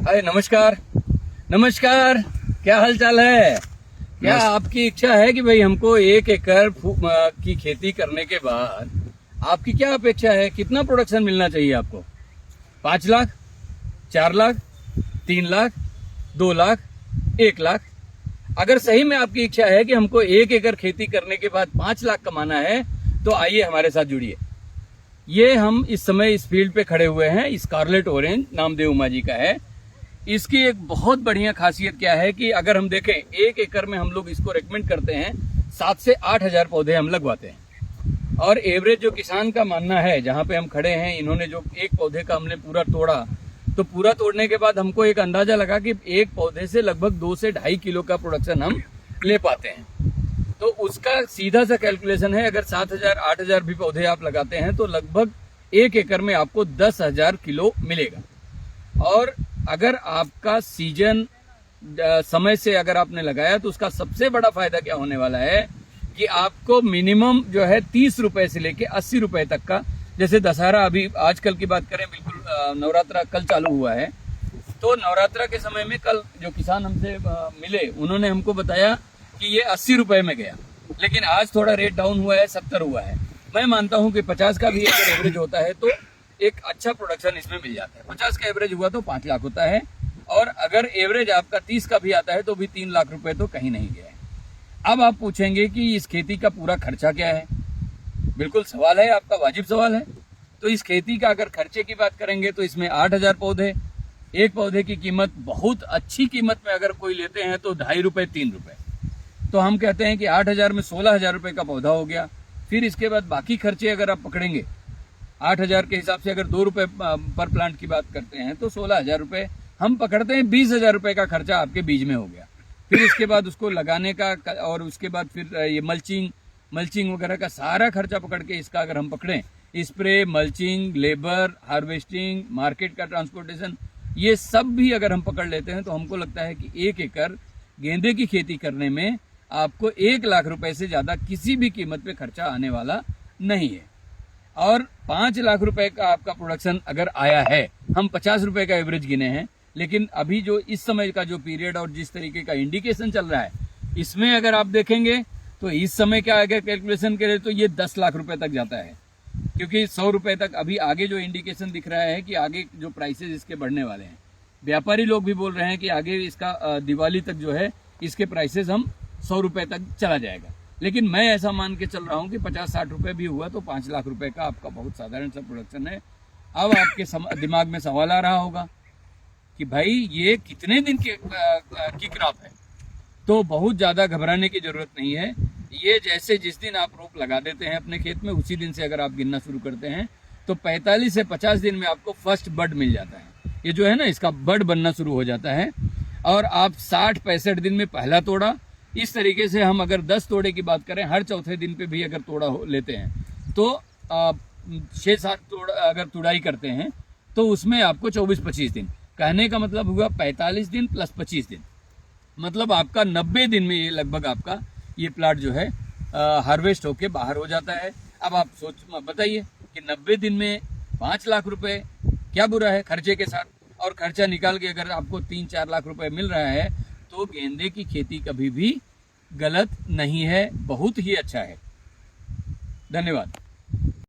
अरे नमस्कार। नमस्कार, क्या हाल चाल है? क्या आपकी इच्छा है कि भाई हमको 1 एकड़ की खेती करने के बाद आपकी क्या अपेक्षा है? कितना प्रोडक्शन मिलना चाहिए आपको? 5 लाख, 4 लाख, 3 लाख, 2 लाख, 1 लाख? अगर सही में आपकी इच्छा है कि हमको 1 एकड़ खेती करने के बाद 5 लाख कमाना है तो आइए हमारे साथ जुड़िए। ये हम इस समय इस फील्ड पे खड़े हुए हैं। स्कारलेट ऑरेंज नामदेव उमा जी का है। इसकी एक बहुत बढ़िया खासियत क्या है कि अगर हम देखें 1 एकड़ में हम लोग इसको रेकमेंड करते हैं 7 से 8 हजार पौधे हम लगवाते हैं। और एवरेज जो किसान का मानना है, जहाँ पे हम खड़े हैं, इन्होंने जो एक पौधे का हमने पूरा तोड़ा, तो पूरा तोड़ने के बाद हमको एक अंदाजा लगा कि एक पौधे से लगभग 2 से 2.5 किलो का प्रोडक्शन हम ले पाते हैं। तो उसका सीधा सा कैलकुलेशन है, अगर 7,000 8,000 भी पौधे आप लगाते हैं तो लगभग 1 एकड़ में आपको 10,000 किलो मिलेगा। और अगर आपका सीजन समय से अगर आपने लगाया तो उसका सबसे बड़ा फायदा क्या होने वाला है कि आपको मिनिमम जो है 30 रुपए से लेके 80 रुपए तक का, जैसे दशहरा अभी आजकल की बात करें, बिल्कुल नवरात्रा कल चालू हुआ है, तो नवरात्रा के समय में कल जो किसान हमसे मिले उन्होंने हमको बताया कि ये 80 रुपए में गया, लेकिन आज थोड़ा रेट डाउन हुआ है, 70 हुआ है। मैं मानता हूं कि 50 का भी अगर एवरेज होता है तो एक अच्छा प्रोडक्शन इसमें मिल जाता है। 50 का एवरेज हुआ तो 5 लाख होता है, और अगर एवरेज आपका 30 का भी आता है तो भी 3 लाख रुपए तो कहीं नहीं गया है। अब आप पूछेंगे कि इस खेती का पूरा खर्चा क्या है? बिल्कुल सवाल है, आपका वाजिब सवाल है। तो इस खेती का अगर खर्चे की बात करेंगे तो इसमें 8,000 पौधे, एक पौधे की कीमत बहुत अच्छी कीमत में अगर कोई लेते हैं तो 2.5 रुपए 3 रुपए, तो हम कहते हैं कि 8,000 में 16,000 रुपए का पौधा हो गया। फिर इसके बाद बाकी खर्चे अगर आप पकड़ेंगे 8,000 के हिसाब से, अगर 2 रुपए पर प्लांट की बात करते हैं तो 16,000 रुपए हम पकड़ते हैं। 20,000 रुपए का खर्चा आपके बीज में हो गया। फिर इसके बाद उसको लगाने का, और उसके बाद फिर ये मल्चिंग वगैरह का सारा खर्चा पकड़ के इसका अगर हम पकड़ें, spray, mulching, labour, harvesting, market का ट्रांसपोर्टेशन, ये सब भी अगर हम पकड़ लेते हैं तो हमको लगता है कि 1 एकड़ गेंदे की खेती करने में आपको 1 लाख रुपए से ज्यादा किसी भी कीमत पे खर्चा आने वाला नहीं है। और 5 लाख रुपए का आपका प्रोडक्शन अगर आया है, हम 50 रुपए का एवरेज गिने हैं, लेकिन अभी जो इस समय का जो पीरियड और जिस तरीके का इंडिकेशन चल रहा है, इसमें अगर आप देखेंगे तो इस समय क्या अगर कैलकुलेशन करें तो ये 10 लाख रुपए तक जाता है, क्योंकि 100 रुपए तक अभी आगे जो इंडिकेशन दिख रहा है कि आगे जो प्राइसेस इसके बढ़ने वाले हैं। व्यापारी लोग भी बोल रहे हैं कि आगे इसका दिवाली तक जो है इसके प्राइसेस हम 100 रुपए तक चला जाएगा। लेकिन मैं ऐसा मान के चल रहा हूं कि 50-60 रुपए भी हुआ तो 5 लाख रुपए का आपका बहुत साधारण सा प्रोडक्शन है। अब आपके दिमाग में सवाल आ रहा होगा कि भाई ये कितने दिन की क्रॉप है? तो बहुत ज्यादा घबराने की जरूरत नहीं है। ये जैसे जिस दिन आप रोप लगा देते हैं अपने खेत में, उसी दिन से अगर आप गिनना शुरू करते हैं तो 45 से 50 दिन में आपको फर्स्ट बड मिल जाता है। ये जो है ना, इसका बड बनना शुरू हो जाता है। और आप 60-65 दिन में पहला तोड़ा, इस तरीके से हम अगर 10 तोड़े की बात करें, हर चौथे दिन पे भी अगर तोड़ा लेते हैं तो 6-7 तोड़ा अगर तुड़ाई करते हैं तो उसमें आपको 24-25 दिन, कहने का मतलब हुआ 45 दिन प्लस 25 दिन, मतलब आपका 90 दिन में ये लगभग आपका ये प्लाट जो है हार्वेस्ट होके बाहर हो जाता है। अब आप बताइए कि 90 दिन में 5 लाख रुपए क्या बुरा है खर्चे के साथ? और खर्चा निकाल के अगर आपको 3-4 लाख रुपए मिल रहा है तो गेंदे की खेती कभी भी गलत नहीं है, बहुत ही अच्छा है। धन्यवाद।